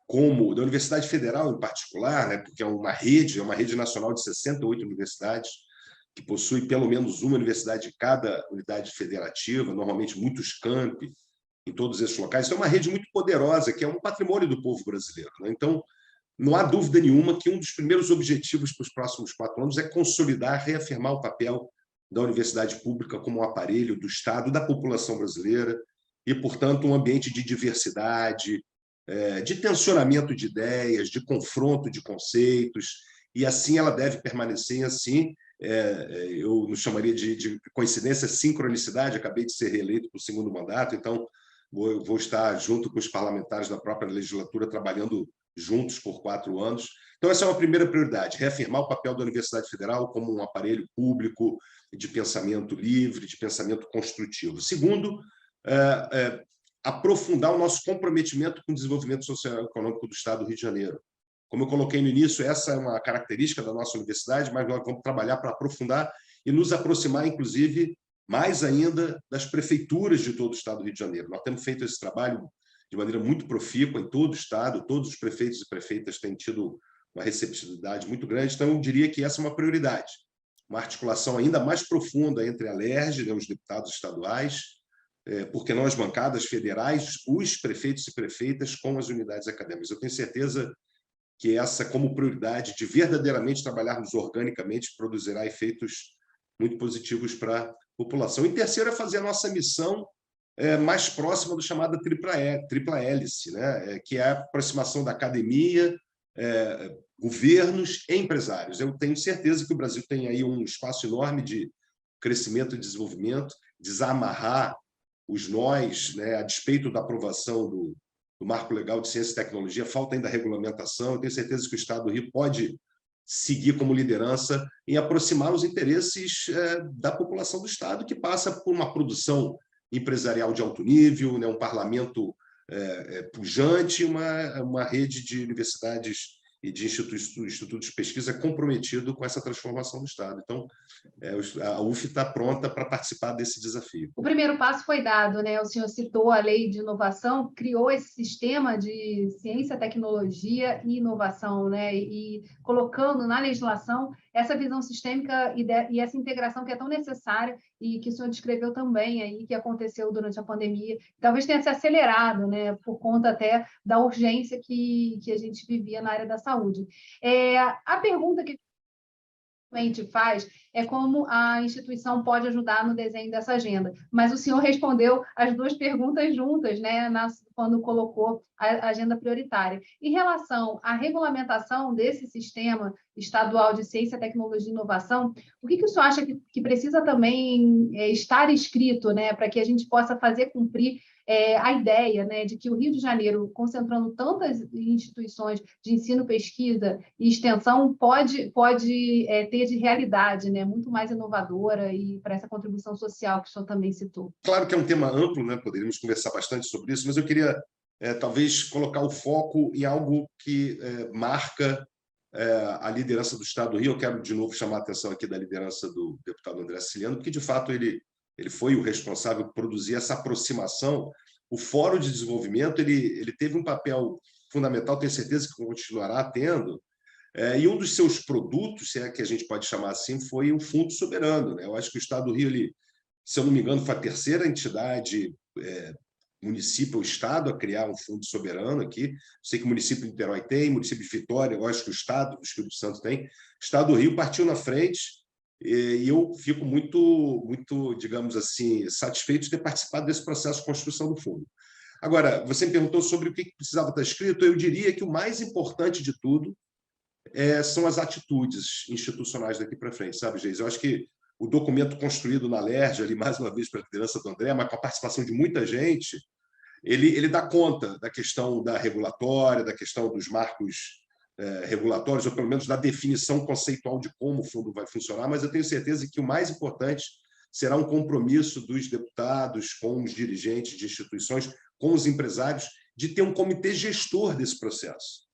da Universidade Federal em particular, né, porque é uma rede nacional de 68 universidades, que possui pelo menos uma universidade de cada unidade federativa, normalmente muitos campi em todos esses locais. Então, é uma rede muito poderosa, que é um patrimônio do povo brasileiro, né? Então, não há dúvida nenhuma que um dos primeiros objetivos para os próximos 4 anos é consolidar, reafirmar o papel da universidade pública como um aparelho do Estado, da população brasileira, e, portanto, um ambiente de diversidade, de tensionamento de ideias, de confronto de conceitos, e assim ela deve permanecer. Assim, eu não chamaria de coincidência, sincronicidade. Acabei de ser reeleito para o 2º mandato, então vou estar junto com os parlamentares da própria legislatura, trabalhando juntos por 4 anos. Então, essa é uma primeira prioridade, reafirmar o papel da Universidade Federal como um aparelho público de pensamento livre, de pensamento construtivo. Segundo, aprofundar o nosso comprometimento com o desenvolvimento social e econômico do Estado do Rio de Janeiro. Como eu coloquei no início, essa é uma característica da nossa universidade, mas nós vamos trabalhar para aprofundar e nos aproximar, inclusive, mais ainda das prefeituras de todo o Estado do Rio de Janeiro. Nós temos feito esse trabalho de maneira muito profícua em todo o Estado, todos os prefeitos e prefeitas têm tido uma receptividade muito grande, então eu diria que essa é uma prioridade, uma articulação ainda mais profunda entre a LERJ, né, os deputados estaduais, porque não as bancadas federais, os prefeitos e prefeitas com as unidades acadêmicas. Eu tenho certeza que essa, como prioridade de verdadeiramente trabalharmos organicamente, produzirá efeitos muito positivos para a população. E terceiro, é fazer a nossa missão mais próxima do chamado tripla hélice, né? Que é a aproximação da academia, governos e empresários. Eu tenho certeza que o Brasil tem aí um espaço enorme de crescimento e desenvolvimento, desamarrar os nós, né, a despeito da aprovação do marco legal de ciência e tecnologia, falta ainda regulamentação. Eu tenho certeza que o Estado do Rio pode seguir como liderança em aproximar os interesses da população do Estado, que passa por uma produção empresarial de alto nível, né, um parlamento pujante, uma rede de universidades e de institutos de pesquisa comprometido com essa transformação do Estado. Então, a UF está pronta para participar desse desafio. O primeiro passo foi dado, né? O senhor citou a lei de inovação, criou esse sistema de ciência, tecnologia e inovação, né? E colocando na legislação essa visão sistêmica e essa integração que é tão necessária e que o senhor descreveu também aí, que aconteceu durante a pandemia. Talvez tenha se acelerado, né? Por conta até da urgência que a gente vivia na área da saúde. A pergunta que a gente faz é como a instituição pode ajudar no desenho dessa agenda. Mas o senhor respondeu as duas perguntas juntas, né, quando colocou a agenda prioritária. Em relação à regulamentação desse sistema estadual de ciência, tecnologia e inovação, o que o senhor acha que precisa também estar escrito, né, para que a gente possa fazer cumprir a ideia, né, de que o Rio de Janeiro, concentrando tantas instituições de ensino, pesquisa e extensão, pode ter de realidade, né, muito mais inovadora e para essa contribuição social que o senhor também citou? Claro que é um tema amplo, né? Poderíamos conversar bastante sobre isso, mas eu queria talvez colocar o foco em algo que marca a liderança do Estado do Rio. Eu quero, de novo, chamar a atenção aqui da liderança do deputado André Siciliano, porque, de fato, ele foi o responsável por produzir essa aproximação. O Fórum de Desenvolvimento ele teve um papel fundamental, tenho certeza que continuará tendo, e um dos seus produtos, se é que a gente pode chamar assim, foi o Fundo Soberano, né? Eu acho que o Estado do Rio, se eu não me engano, foi a terceira entidade, município ou Estado, a criar um fundo soberano aqui. Sei que o município de Niterói tem, o município de Vitória, eu acho que o Estado do Espírito Santo tem. O Estado do Rio partiu na frente, e eu fico muito, digamos assim, satisfeito de ter participado desse processo de construção do fundo. Agora, você me perguntou sobre o que precisava estar escrito. Eu diria que o mais importante de tudo são as atitudes institucionais daqui para frente, sabe, Geis? Eu acho que o documento construído na LERJ, ali, mais uma vez, pela liderança do André, mas com a participação de muita gente, ele dá conta da questão da regulatória, da questão dos marcos regulatórios, ou pelo menos da definição conceitual de como o fundo vai funcionar, mas eu tenho certeza que o mais importante será um compromisso dos deputados com os dirigentes de instituições, com os empresários, de ter um comitê gestor desse processo,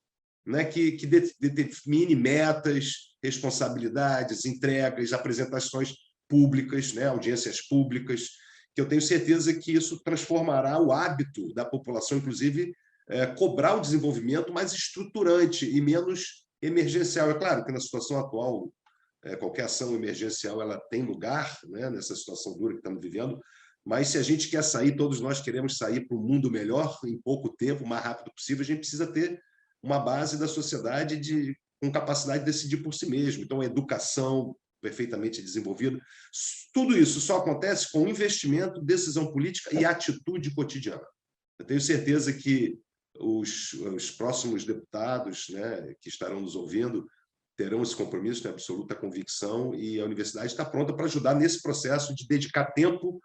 né? que determine metas, responsabilidades, entregas, apresentações públicas, né? Audiências públicas, que eu tenho certeza que isso transformará o hábito da população, inclusive, cobrar o desenvolvimento mais estruturante e menos emergencial. É claro que na situação atual, qualquer ação emergencial ela tem lugar, né, nessa situação dura que estamos vivendo, mas se a gente quer sair, todos nós queremos sair para um mundo melhor em pouco tempo, o mais rápido possível, a gente precisa ter uma base da sociedade com capacidade de decidir por si mesmo. Então, a educação perfeitamente desenvolvida. Tudo isso só acontece com investimento, decisão política e atitude cotidiana. Eu tenho certeza que os próximos deputados, né, que estarão nos ouvindo terão esse compromisso, tenho absoluta convicção, e a universidade está pronta para ajudar nesse processo de dedicar tempo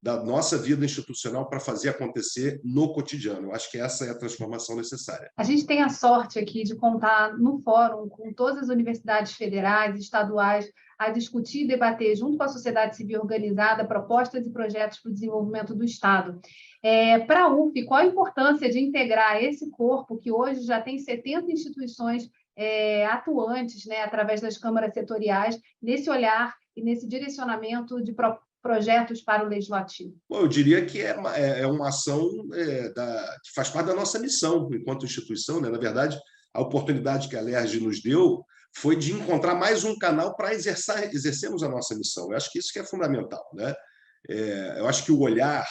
da nossa vida institucional para fazer acontecer no cotidiano. Eu acho que essa é a transformação necessária. A gente tem a sorte aqui de contar no fórum com todas as universidades federais e estaduais a discutir e debater, junto com a sociedade civil organizada, propostas e projetos para o desenvolvimento do Estado. Para a UF, qual a importância de integrar esse corpo, que hoje já tem 70 instituições atuantes, né, através das câmaras setoriais, nesse olhar e nesse direcionamento de projetos para o Legislativo? Bom, eu diria que é uma ação que faz parte da nossa missão enquanto instituição, né? Na verdade, a oportunidade que a LERJ nos deu foi de encontrar mais um canal para exercermos a nossa missão. Eu acho que isso que é fundamental, né? Eu acho que o olhar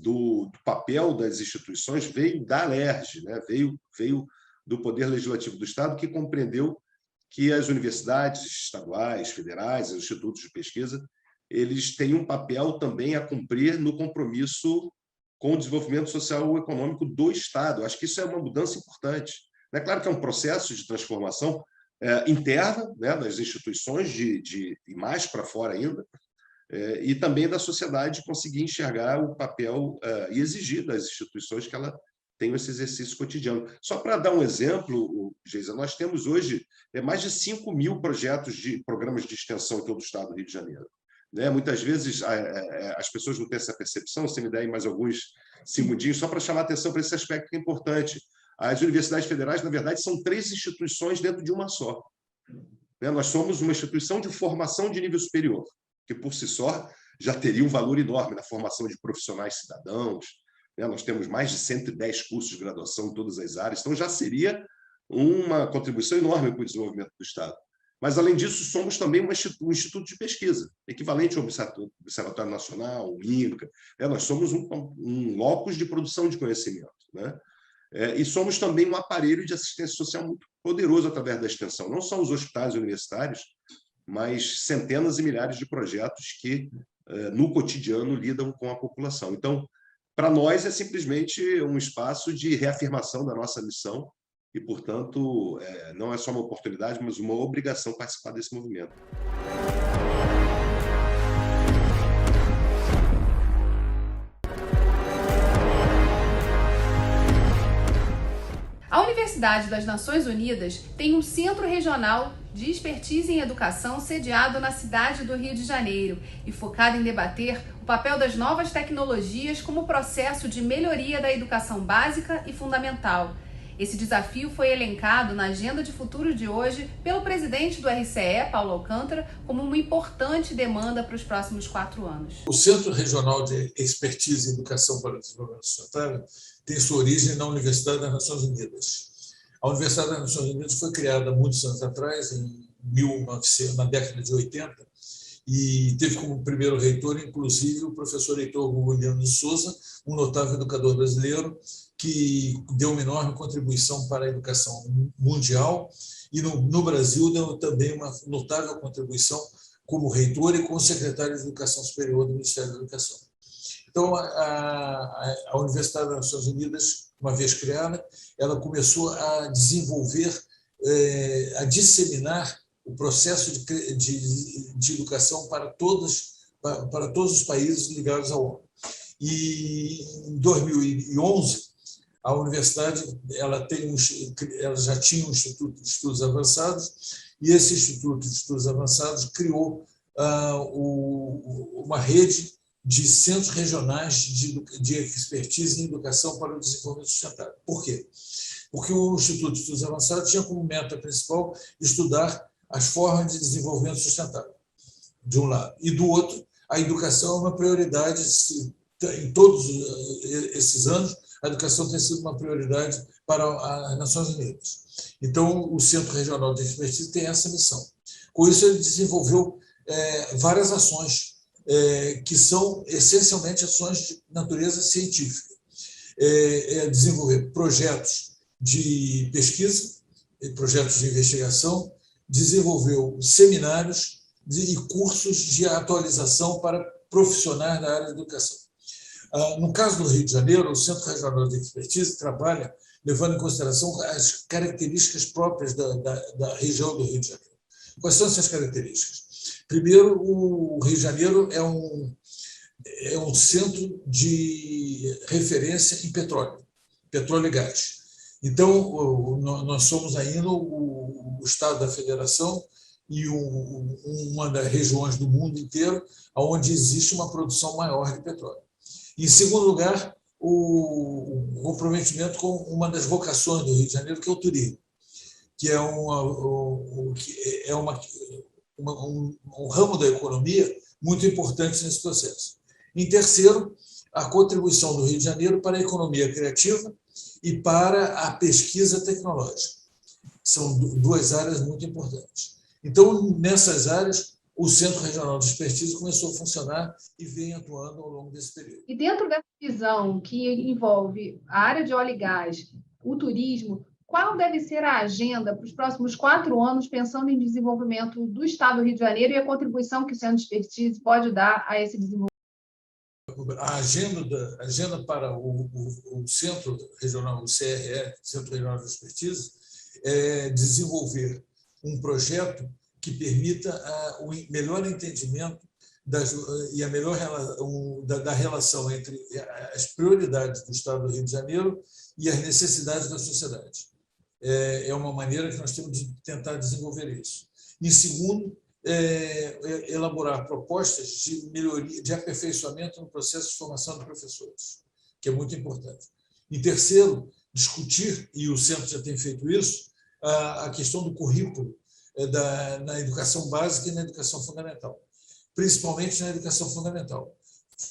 do papel das instituições veio da LERJ, né? Veio do Poder Legislativo do Estado, que compreendeu que as universidades estaduais, federais, os institutos de pesquisa, eles têm um papel também a cumprir no compromisso com o desenvolvimento social e econômico do Estado. Eu acho que isso é uma mudança importante. É claro que é um processo de transformação interna, né, das instituições, e mais para fora ainda, e também da sociedade conseguir enxergar o papel e exigir das instituições que ela tenham esse exercício cotidiano. Só para dar um exemplo, Geisa, nós temos hoje mais de 5.000 projetos de programas de extensão em todo o estado do Rio de Janeiro. Né? Muitas vezes as pessoas não têm essa percepção. Você me dá aí mais alguns segundinhos só para chamar a atenção para esse aspecto que é importante. As universidades federais, na verdade, são 3 instituições dentro de uma só. Né? Nós somos uma instituição de formação de nível superior, que por si só já teria um valor enorme na formação de profissionais cidadãos. Né? Nós temos mais de 110 cursos de graduação em todas as áreas, então já seria uma contribuição enorme para o desenvolvimento do Estado. Mas, além disso, somos também um instituto de pesquisa, equivalente ao Observatório Nacional, o INCA. Nós somos um locus de produção de conhecimento. Né? E somos também um aparelho de assistência social muito poderoso através da extensão. Não só os hospitais universitários, mas centenas e milhares de projetos que, no cotidiano, lidam com a população. Então, para nós, é simplesmente um espaço de reafirmação da nossa missão e, portanto, não é só uma oportunidade, mas uma obrigação participar desse movimento. A Universidade das Nações Unidas tem um centro regional de expertise em educação sediado na cidade do Rio de Janeiro e focado em debater o papel das novas tecnologias como processo de melhoria da educação básica e fundamental. Esse desafio foi elencado na agenda de futuro de hoje pelo presidente do RCE, Paulo Alcântara, como uma importante demanda para os próximos 4 anos. O Centro Regional de Expertise em Educação para o Desenvolvimento Sustentável tem sua origem na Universidade das Nações Unidas. A Universidade das Nações Unidas foi criada há muitos anos atrás, na década de 80, e teve como primeiro reitor, inclusive, o professor Heitor William de Souza, um notável educador brasileiro, que deu uma enorme contribuição para a educação mundial, e no Brasil deu também uma notável contribuição como reitor e como secretário de Educação Superior do Ministério da Educação. Então, a Universidade das Nações Unidas, uma vez criada, ela começou a desenvolver, a disseminar o processo de educação para todos os países ligados à ONU. E em 2011, a universidade ela já tinha um Instituto de Estudos Avançados, e esse Instituto de Estudos Avançados criou uma rede de centros regionais de expertise em educação para o desenvolvimento sustentável. Por quê? Porque o Instituto de Estudos Avançados tinha como meta principal estudar as formas de desenvolvimento sustentável, de um lado. E do outro, a educação é uma prioridade. Em todos esses anos, a educação tem sido uma prioridade para as Nações Unidas. Então, o Centro Regional de Expertise tem essa missão. Com isso, ele desenvolveu várias ações que são essencialmente ações de natureza científica. Desenvolver projetos de pesquisa, projetos de investigação, desenvolveu seminários e cursos de atualização para profissionais da área de educação. No caso do Rio de Janeiro, o Centro Regional de Expertise trabalha levando em consideração as características próprias da região do Rio de Janeiro. Quais são essas características? Primeiro, o Rio de Janeiro é um centro de referência em petróleo e gás. Então, nós somos ainda o Estado da Federação e uma das regiões do mundo inteiro onde existe uma produção maior de petróleo. Em segundo lugar, o comprometimento com uma das vocações do Rio de Janeiro, que é o turismo, que é um ramo da economia muito importante nesse processo. Em terceiro, a contribuição do Rio de Janeiro para a economia criativa e para a pesquisa tecnológica. São 2 áreas muito importantes. Então, nessas áreas, o Centro Regional de Expertise começou a funcionar e vem atuando ao longo desse período. E dentro dessa visão que envolve a área de óleo e gás, o turismo, qual deve ser a agenda para os próximos 4 anos, pensando em desenvolvimento do Estado do Rio de Janeiro e a contribuição que o Centro de Expertise pode dar a esse desenvolvimento? A agenda para o Centro Regional, o CRE, Centro Regional de Expertise, é desenvolver um projeto que permita o melhor entendimento e a melhor da relação entre as prioridades do Estado do Rio de Janeiro e as necessidades da sociedade. É uma maneira que nós temos de tentar desenvolver isso. Em segundo, elaborar propostas de melhoria, de aperfeiçoamento no processo de formação de professores, que é muito importante. Em terceiro, discutir, e o Centro já tem feito isso, a questão do currículo na educação básica e na educação fundamental, principalmente na educação fundamental,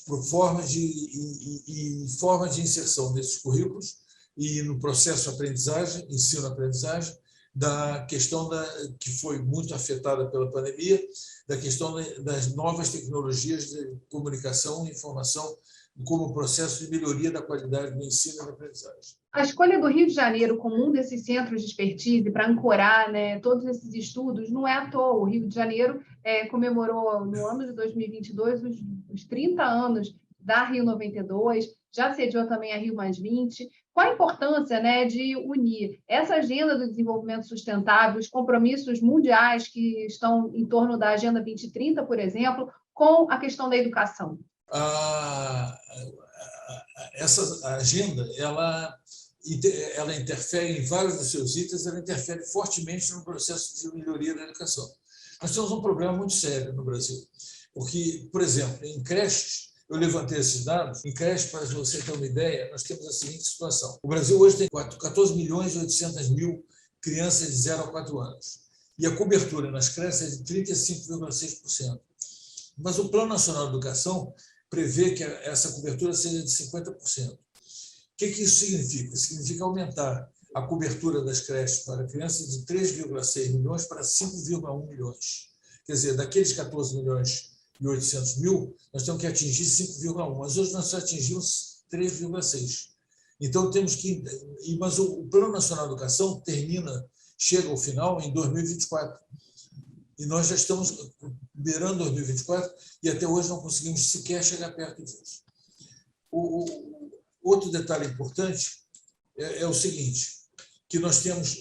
por formas de inserção desses currículos e no processo de aprendizagem, ensino-aprendizagem, da questão que foi muito afetada pela pandemia, da questão das novas tecnologias de comunicação e informação como processo de melhoria da qualidade do ensino e da aprendizagem. A escolha do Rio de Janeiro como um desses centros de expertise para ancorar, né, todos esses estudos não é à toa. O Rio de Janeiro comemorou, no ano de 2022, os 30 anos da Rio 92, já sediou também a Rio +20. Qual a importância, né, de unir essa agenda do desenvolvimento sustentável, os compromissos mundiais que estão em torno da Agenda 2030, por exemplo, com a questão da educação? Essa agenda, ela interfere em vários dos seus itens, ela interfere fortemente no processo de melhoria da educação. Nós temos um problema muito sério no Brasil, porque, por exemplo, em creches, eu levantei esses dados, em creches, para você ter uma ideia, nós temos a seguinte situação. O Brasil hoje tem 14.800.000 crianças de 0 a 4 anos, e a cobertura nas creches é de 35,6%. Mas o Plano Nacional de Educação prevê que essa cobertura seja de 50%. O que isso significa? Significa aumentar a cobertura das creches para crianças de 3,6 milhões para 5,1 milhões. Quer dizer, daqueles 14.800.000, nós temos que atingir 5,1, mas hoje nós só atingimos 3,6. Então, temos que... Mas o Plano Nacional de Educação chega ao final em 2024. E nós já estamos beirando 2024 e até hoje não conseguimos sequer chegar perto disso. Outro detalhe importante é o seguinte, que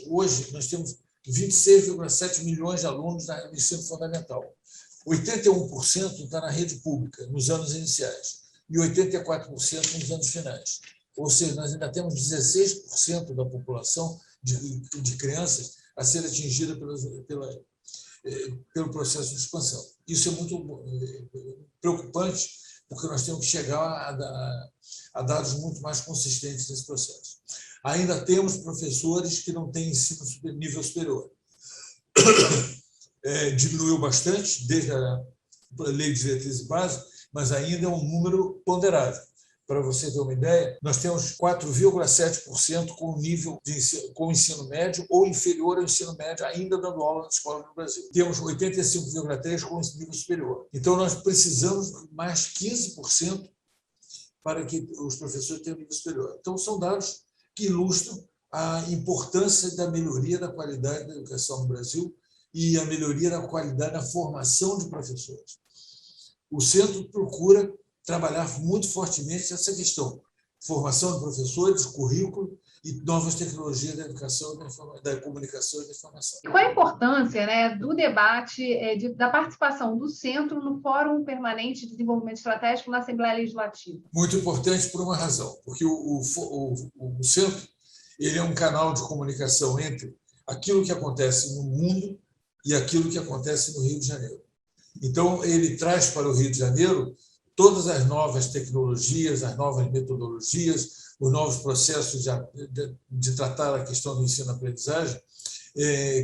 hoje nós temos 26,7 milhões de alunos no ensino fundamental. 81% está na rede pública, nos anos iniciais, e 84% nos anos finais. Ou seja, nós ainda temos 16% da população de crianças a ser atingida pelo processo de expansão. Isso é muito preocupante, porque nós temos que chegar a dados muito mais consistentes nesse processo. Ainda temos professores que não têm ensino nível superior. Diminuiu bastante desde a Lei de Diretrizes Básicas, mas ainda é um número ponderável. Para você ter uma ideia, nós temos 4,7% com nível de ensino, com ensino médio ou inferior ao ensino médio, ainda dando aula na escola no Brasil. Temos 85,3% com nível superior. Então, nós precisamos mais 15% para que os professores tenham nível superior. Então, são dados que ilustram a importância da melhoria da qualidade da educação no Brasil e a melhoria da qualidade da formação de professores. O Centro procura trabalhar muito fortemente essa questão, formação de professores, currículo e novas tecnologias da educação, da comunicação e da informação. Qual a importância, né, do debate, da participação do Centro no Fórum Permanente de Desenvolvimento Estratégico na Assembleia Legislativa? Muito importante por uma razão, porque o Centro ele é um canal de comunicação entre aquilo que acontece no mundo e aquilo que acontece no Rio de Janeiro. Então, ele traz para o Rio de Janeiro todas as novas tecnologias, as novas metodologias, os novos processos de tratar a questão do ensino-aprendizagem,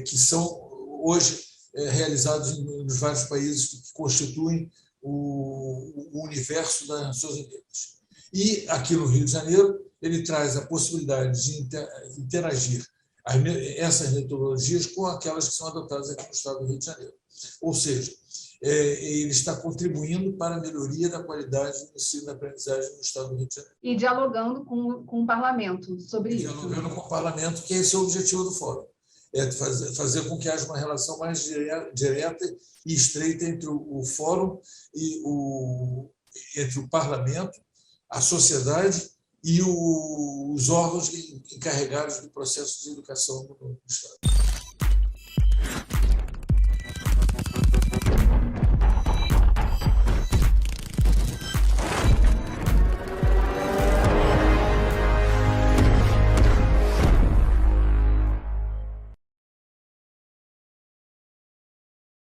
que são hoje realizados nos vários países que constituem o universo das Nações Unidas. E aqui no Rio de Janeiro, ele traz a possibilidade de interagir essas metodologias com aquelas que são adotadas aqui no Estado do Rio de Janeiro. Ou seja, ele está contribuindo para a melhoria da qualidade do ensino e da aprendizagem no Estado do Rio de Janeiro. E dialogando com o parlamento sobre isso. Dialogando com o parlamento, que esse é o objetivo do fórum. É fazer com que haja uma relação mais direta e estreita entre o fórum e entre o parlamento, a sociedade e os órgãos encarregados do processo de educação no Estado.